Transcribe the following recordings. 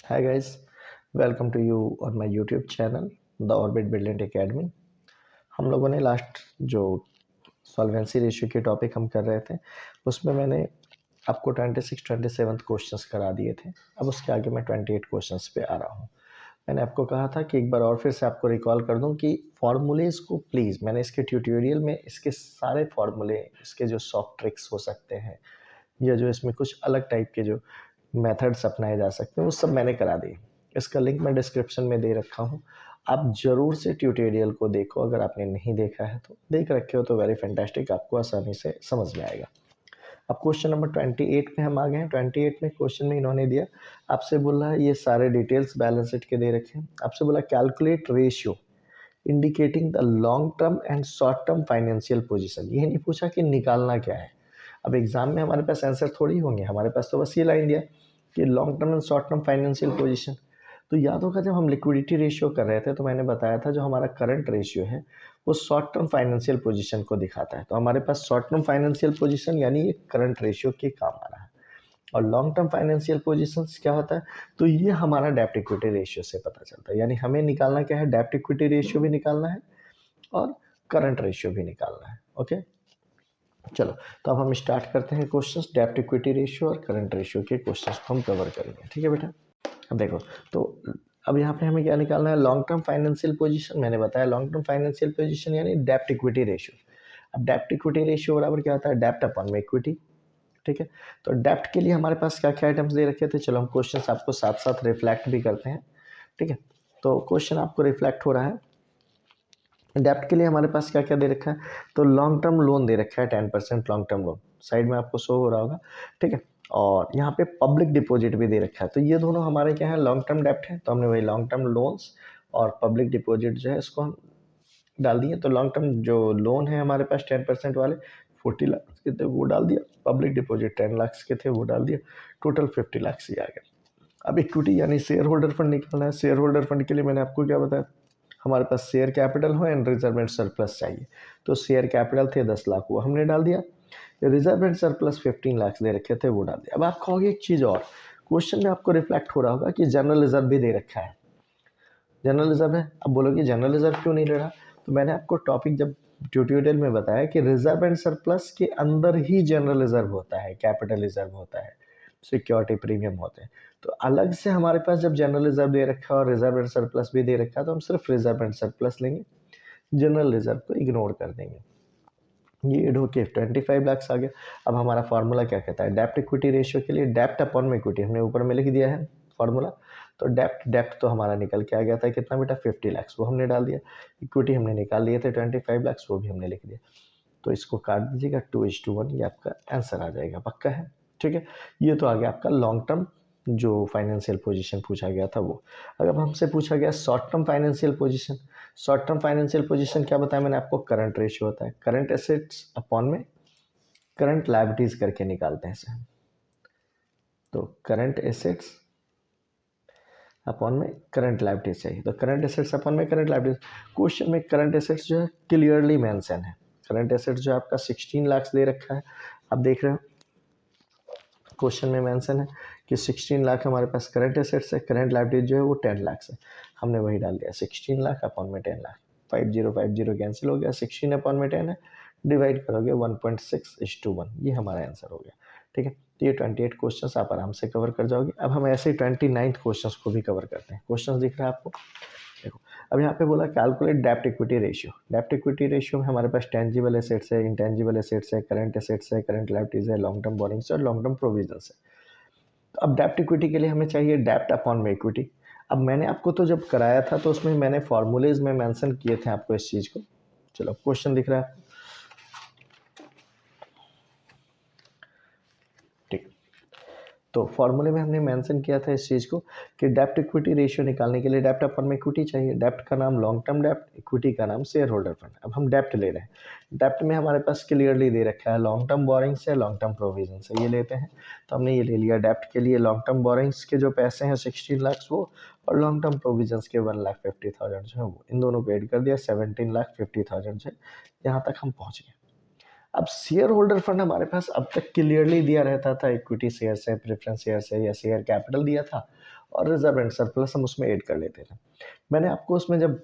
Hi guys, welcome to you on my YouTube channel, The Orbit Brilliant Academy। हम लोगों ने last जो solvency ratio के topic हम कर रहे थे उसमें मैंने आपको 27 क्वेश्चंस करा दिए थे। अब उसके आगे मैं 28 क्वेश्चंस पे आ रहा हूँ। मैंने आपको कहा था कि एक बार और फिर से आपको रिकॉल कर दूं कि फॉर्मूलेज को प्लीज़, मैंने इसके ट्यूटोरियल में इसके सारे फॉर्मूले, इसके जो सॉफ्ट ट्रिक्स हो सकते हैं या जो इसमें कुछ अलग टाइप के जो मेथड्स अपनाए जा सकते हैं वो सब मैंने करा दिए। इसका लिंक मैं डिस्क्रिप्शन में दे रखा हूँ, आप ज़रूर से ट्यूटोरियल को देखो। अगर आपने नहीं देखा है तो देख रखे हो तो वेरी फैंटास्टिक, आपको आसानी से समझ में आएगा। अब क्वेश्चन नंबर 28 में हम आ गए हैं। 28 में क्वेश्चन में इन्होंने दिया, आपसे बोला ये सारे डिटेल्स बैलेंस शीट के दे रखे हैं। आपसे बोला calculate ratio indicating the long term and short term financial position. ये नहीं पूछा कि निकालना क्या है। अब एग्जाम में हमारे पास आंसर थोड़ी होंगे, हमारे पास तो बस ये लाइन दिया कि long term and short term financial position. तो याद होगा जब हम लिक्विडिटी रेशियो कर रहे थे तो मैंने बताया था जो हमारा करंट रेशियो है वो शॉर्ट टर्म फाइनेंशियल पोजीशन को दिखाता है। तो हमारे पास शॉर्ट टर्म फाइनेंशियल पोजीशन यानी ये करंट रेशियो के काम आ रहा है। और लॉन्ग टर्म फाइनेंशियल पोजीशंस क्या होता है, तो ये हमारा डेब्ट इक्विटी रेशियो से पता चलता है। यानी हमें निकालना क्या है, डेब्ट इक्विटी रेशियो भी निकालना है और करंट रेशियो भी निकालना है। ओके, चलो तो अब हम स्टार्ट करते हैं क्वेश्चंस। डेब्ट इक्विटी रेशियो और करंट रेशियो के क्वेश्चंस को हम कवर करेंगे, ठीक है बेटा। अब देखो, तो अब यहाँ पे हमें क्या निकालना है, लॉन्ग टर्म फाइनेंशियल पोजीशन। मैंने बताया लॉन्ग टर्म फाइनेंशियल पोजीशन यानी डेब्ट इक्विटी रेशियो। अब डेब्ट इक्विटी रेशियो बराबर क्या होता है, डेब्ट अपॉन में इक्विटी। ठीक है, तो डेप्ट के लिए हमारे पास क्या क्या आइटम्स दे रखे थे, चलो हम क्वेश्चन आपको साथ साथ रिफ्लेक्ट भी करते हैं। ठीक है, तो क्वेश्चन आपको रिफ्लेक्ट हो रहा है। डेप्ट के लिए हमारे पास क्या क्या दे रखा है, तो लॉन्ग टर्म लोन दे रखा है 10% लॉन्ग टर्म लोन, साइड में आपको शो हो रहा होगा। ठीक है, और यहाँ पे पब्लिक डिपॉजिट भी दे रखा है। तो ये दोनों हमारे क्या है, लॉन्ग टर्म डेप्ट है। तो हमने वही लॉन्ग टर्म लोन्स और पब्लिक डिपॉजिट जो है इसको हम डाल दिए। तो लॉन्ग टर्म जो लोन है हमारे पास 10% वाले 40 लाख के थे वो डाल दिया, पब्लिक डिपॉजिट 10 लाख के थे वो डाल दिया, टोटल 50 लाख ही आ गया। अब इक्विटी यानी शेयर होल्डर फंड निकालना है। शेयर होल्डर फंड के लिए मैंने आपको क्या बताया, हमारे पास शेयर कैपिटल हो एंड रिजर्व एंड सरप्लस चाहिए। तो शेयर कैपिटल थे 10 लाख, वो हमने डाल दिया। रिजर्व एंड सरप्लस 15 लाख दे रखे थे वो डाल दिया। अब आप कहोगे एक चीज़ और, क्वेश्चन में आपको रिफ्लेक्ट हो रहा होगा कि जनरल रिजर्व भी दे रखा है। जनरल रिजर्व है, अब बोलोगे जनरल रिजर्व क्यों नहीं ले रहा, तो मैंने आपको टॉपिक जब ट्यूटोरियल में बताया कि रिजर्व एंड सरप्लस के अंदर ही जनरल रिजर्व होता है, कैपिटल रिजर्व होता है, सिक्योरिटी प्रीमियम होते हैं। तो अलग से हमारे पास जब जनरल रिजर्व दे रखा है और रिजर्व एंड सरप्लस भी दे रखा है तो हम सिर्फ रिजर्व एंड सरप्लस लेंगे, जनरल रिजर्व को इग्नोर कर देंगे। ये एड होके 25 लाख आ गया। अब हमारा फार्मूला क्या कहता है, डेप्ट इक्विटी रेशियो के लिए डेप्ट अपॉन में इक्विटी हमने ऊपर में लिख दिया है फार्मूला। तो डेप्ट डेप्ट तो हमारा निकल के आ गया था कितना बेटा, 50 लाख, वो हमने डाल दिया। इक्विटी हमने निकाल लिए थे 25 लाख, वो भी हमने लिख दिया। तो इसको काट दीजिएगा 2:1, ये आपका आंसर आ जाएगा, पक्का है। ठीक है, ये तो आ गया आपका लॉन्ग टर्म जो फाइनेंशियल पोजीशन पूछा गया था वो। अगर हमसे पूछा गया short term financial position, short term financial position क्या बताया मैंने आपको, करंट रेशियो होता है, करंट एसेट्स अपॉन में करंट लायबिलिटीज करके निकालते हैं इसे। तो करंट एसेट्स अपॉन में करंट लायबिलिटीज चाहिए, तो करंट एसेट्स अपॉन में करंट लायबिलिटीज। क्वेश्चन में करंट एसेट्स जो है क्लियरली मेंशन है। करंट एसेट्स जो है आपका 16 लाख दे रखा है, आप देख रहे हो क्वेश्चन में मेंशन है कि 16 लाख हमारे पास करंट एसेट्स है, करंट लायबिलिटी जो है वो 10 लाख है। हमने वही डाल दिया 16 लाख अपॉन में 10 लाख, 50 कैंसिल हो गया, 16 अपॉन में 10 है, डिवाइड करोगे 1.6:1, ये हमारा आंसर हो गया। ठीक है, तो ये 28 क्वेश्चन आप आराम से कवर कर जाओगे। अब हम ऐसे ही 29 क्वेश्चन को भी कवर करते हैं। क्वेश्चन दिख रहा है आपको, देखो। अब यहाँ पे बोला कैलकुलेट डेप्ट इक्विटी रेशियो। डेप्ट इक्विटी रेशियो में हमारे पास टेंजिबल एसेट्स है, इंटेंजिबल एसेट्स है, करंट एसेट्स है, करंट लायबिलिटीज है, लॉन्ग टर्म बोरिंग्स और लॉन्ग टर्म प्रोविजंस है। तो अब डेप्ट इक्विटी के लिए हमें चाहिए डेप्ट अपॉन में इक्विटी। अब मैंने आपको तो जब कराया था तो उसमें मैंने फॉर्मूलेज में मेंशन किए थे आपको इस चीज़ को। चलो क्वेश्चन दिख रहा है, ठीक। तो फॉर्मूले में हमने मेंशन किया था इस चीज़ को कि डेप्ट इक्विटी रेशियो निकालने के लिए डेप्ट अपॉन में इक्विटी चाहिए। डेप्ट का नाम लॉन्ग टर्म डेप्ट, इक्विटी का नाम शेयर होल्डर फंड। अब हम डेप्ट ले रहे हैं, डेप्ट में हमारे पास क्लियरली दे रखा है लॉन्ग टर्म बोरिंग्स है, लॉन्ग टर्म प्रोविजन है, ये लेते हैं। तो हमने ये ले लिया डेप्ट के लिए लॉन्ग टर्म बोरिंग्स के जो पैसे हैं 16 लाख वो, और लॉन्ग टर्म प्रोविजन के 1,50,000 जो है वो, इन दोनों को ऐड कर दिया, 17,50,000 से यहाँ तक हम पहुँच गए। अब शेयर होल्डर फंड हमारे पास अब तक क्लियरली दिया रहता था, इक्विटी शेयर है, प्रेफरेंस शेयर है या शेयर कैपिटल दिया था, और रिजर्व एंड सरप्लस हम उसमें ऐड कर लेते थे। मैंने आपको उसमें जब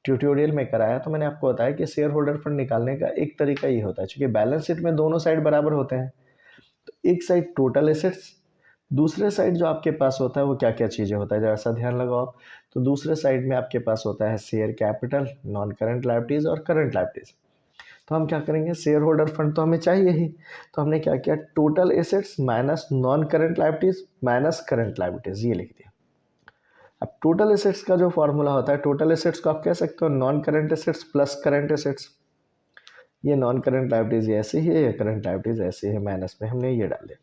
ट्यूटोरियल में कराया तो मैंने आपको बताया कि शेयर होल्डर फंड निकालने का एक तरीका ये होता है, क्योंकि बैलेंस शीट में दोनों साइड बराबर होते हैं, तो एक साइड टोटल एसेट्स, दूसरे साइड जो आपके पास होता है वो क्या क्या चीज़ें होता है, जरा सा ध्यान लगाओ आप। तो दूसरे साइड में आपके पास होता है share capital, non current liabilities और करंट लायबिलिटीज। तो हम क्या करेंगे, शेयर होल्डर फंड तो हमें चाहिए ही, तो हमने क्या किया, total assets minus non current liabilities minus current liabilities, ये लिख दिया। अब टोटल एसेट्स का जो फॉर्मूला होता है, टोटल एसेट्स को आप कह सकते हो non current assets plus current assets. ये नॉन करंट लायबिलिटीज ऐसे ही है, या करंट लायबिलिटीज ऐसे है, माइनस में हमने ये डाल दिया।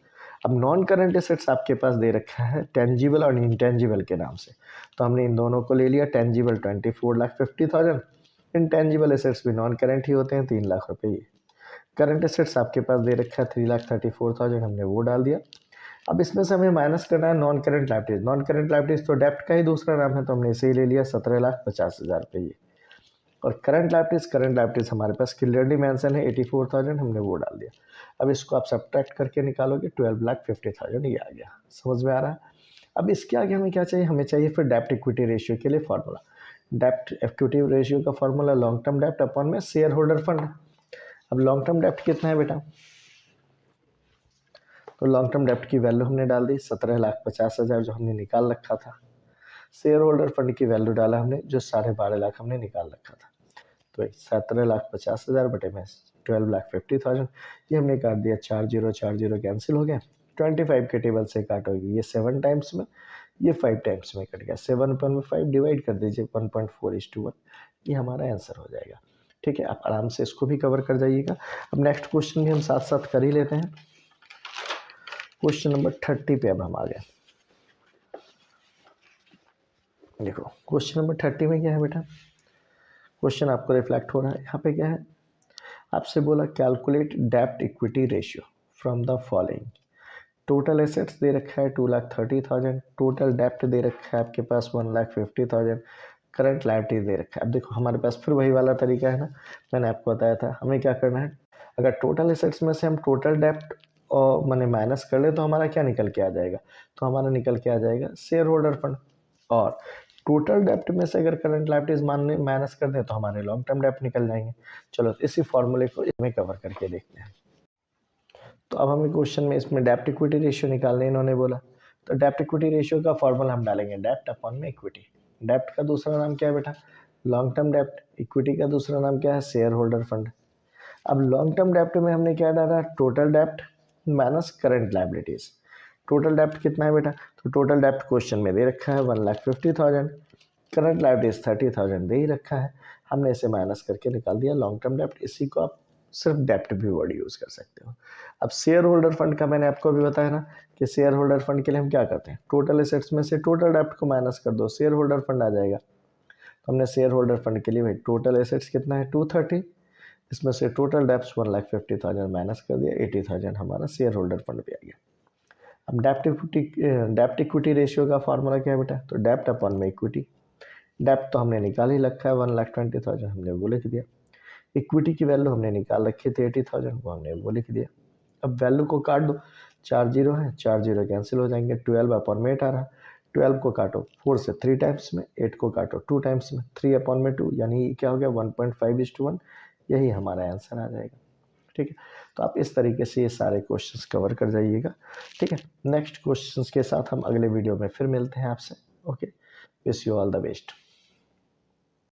अब नॉन करंट एसेट्स आपके पास दे रखा है टेंजिबल और इंटेंजिबल के नाम से, तो हमने इन दोनों को ले लिया। टेंजिबल 24,50,000, इंटेंजिबल एसेट्स भी नॉन करंट ही होते हैं, 3 लाख रुपये। ये करंट एसेट्स आपके पास दे रखा है 3,34,000, हमने वो डाल दिया। अब इसमें से हमें माइनस करना है non current liabilities. Non current liabilities तो डेप्ट का ही दूसरा नाम है, तो हमने इसे ही ले लिया 17,50,000 रुपये। और करंट लायबिलिटीज हमारे पास क्लियरली मेंशन है 84,000, हमने वो डाल दिया। अब इसको आप सब्ट्रैक्ट करके निकालोगे 12,50,000, ये आ गया। समझ में आ रहा है? अब इसके आगे हमें क्या चाहिए, हमें चाहिए फिर डेप्ट इक्विटी रेशियो के लिए फार्मूला। डेप्ट इक्विटी रेशियो का फार्मूला लॉन्ग टर्म डेप्ट अपॉन में शेयर होल्डर फंड। अब लॉन्ग टर्म डेप्ट कितना है बेटा, तो लॉन्ग टर्म डेप्ट की वैल्यू हमने डाल दी 17,50,000 जो हमने निकाल रखा था। शेयर होल्डर फंड की वैल्यू डाला हमने जो 12.5 लाख हमने निकाल रखा था। तो 17,50,000 बटे में 12,50,000, ये हमने काट दिया, 40 कैंसिल हो गया। 25 के टेबल से काटोगे, ये 7 टाइम्स में, ये 5 टाइम्स में कट गया। 7/5 डिवाइड कर दीजिए 1.4:1, ये हमारा आंसर हो जाएगा। ठीक है, आप आराम से इसको भी कवर कर जाइएगा। अब नेक्स्ट क्वेश्चन भी हम साथ साथ कर ही लेते हैं। क्वेश्चन नंबर 30 पे अब हम आ गए। देखो क्वेश्चन नंबर 30 में क्या है बेटा, क्वेश्चन आपको रिफ्लेक्ट हो रहा है यहाँ पे, क्या है आपसे बोला, कैलकुलेट डेप्ट equity ratio from the following. Total assets दे रखा है 2,30,000, टोटल डेप्ट दे रखा है आपके पास 1,50,000, करंट लायबिलिटी दे रखा है। अब देखो हमारे पास फिर वही वाला तरीका है ना, मैंने आपको बताया था हमें क्या करना है। अगर टोटल एसेट्स में से हम टोटल डेप्ट और मैंने माइनस कर ले तो हमारा क्या निकल के आ जाएगा, तो हमारा निकल के आ जाएगा शेयर होल्डर फंड। और टोटल डेप्ट में से अगर करंट लायबिलिटीज माइनस कर दें तो हमारे लॉन्ग टर्म डेप्ट निकल जाएंगे। चलो इसी फॉर्मूले को इसमें कवर करके देखते हैं। तो अब हमें क्वेश्चन में इसमें डेप्ट इक्विटी रेशियो निकालने इन्होंने बोला, तो डेप्ट इक्विटी रेशियो का फॉर्मूला हम डालेंगे डेप्ट अपॉन में इक्विटी। डेप्ट का दूसरा नाम क्या है बेटा, लॉन्ग टर्म डेप्ट। इक्विटी का दूसरा नाम क्या है, शेयर होल्डर फंड। अब लॉन्ग टर्म डेप्ट में हमने क्या डाला, टोटल डेप्ट माइनस करंट लायबिलिटीज। टोटल डेप्ट कितना है बेटा, तो टोटल डेप्ट क्वेश्चन में दे रखा है 1,50,000, करंट लायबिलिटीज 30,000 दे ही रखा है, हमने इसे माइनस करके निकाल दिया लॉन्ग टर्म डेप्ट। इसी को आप सिर्फ डेप्ट भी वर्ड यूज़ कर सकते हो। अब शेयर होल्डर फंड का मैंने आपको अभी बताया ना कि शेयर होल्डर फंड के लिए हम क्या करते हैं, टोटल एसेट्स में से टोटल डेप्ट को माइनस कर दो, शेयर होल्डर फंड आ जाएगा। तो हमने शेयर होल्डर फंड के लिए भाई टोटल एसेट्स कितना है 230, इसमें से टोटल डेप्ट 1,50,000 माइनस कर दिया, 80,000 हमारा शेयर होल्डर फंड पे आ गया। अब डेप्ट इक्विटी रेशियो का फार्मूला क्या है बेटा, तो डेप्ट अपॉन में इक्विटी। डेप्ट तो हमने निकाल ही रखा है 1,20,000, हमने वो लिख दिया। इक्विटी की वैल्यू हमने निकाल रखी थी 80,000, वो हमने वो लिख दिया। अब वैल्यू को काट दो, 4 जीरो है, 4 जीरो कैंसिल हो जाएंगे, 12 अपॉन में 8 आ रहा। 12 को काटो 4 से 3 टाइम्स में, 8 को काटो 2 टाइम्स में, 3 अपॉन में 2, यानी क्या हो गया 1.5:1, यही हमारा आंसर आ जाएगा। ठीक है, तो आप इस तरीके से ये सारे क्वेश्चंस कवर कर जाइएगा। ठीक है, नेक्स्ट क्वेश्चंस के साथ हम अगले वीडियो में फिर मिलते हैं आपसे। Okay, wish you all the best.